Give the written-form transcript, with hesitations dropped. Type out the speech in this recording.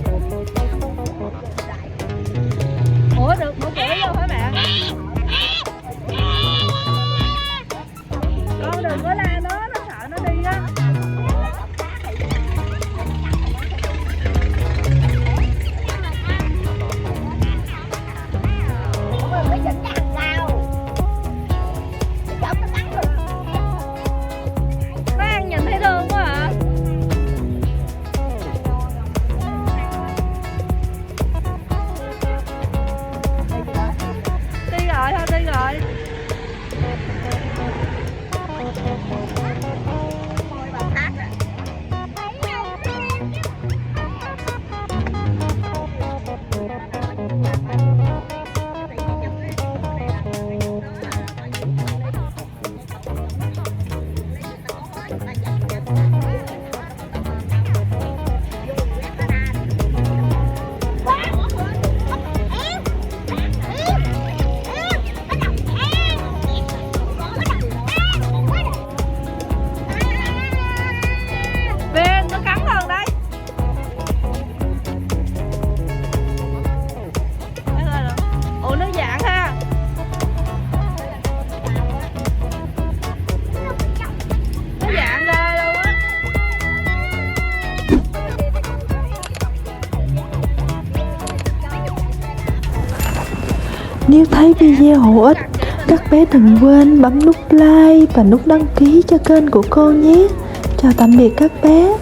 ơi. Ủa được mở cửa vô hả bạn? Con đừng có la nó sợ nó đi á. Nó ăn nhìn thấy thương quá hả? Đi rồi thôi, đi rồi. Viên nó cắn con đây. Ủa nó dạng ha. Nó dạng ra luôn á. Nếu thấy video hữu ích, các bé đừng quên bấm nút like và nút đăng ký cho kênh của cô nhé. Chào tạm biệt các bé.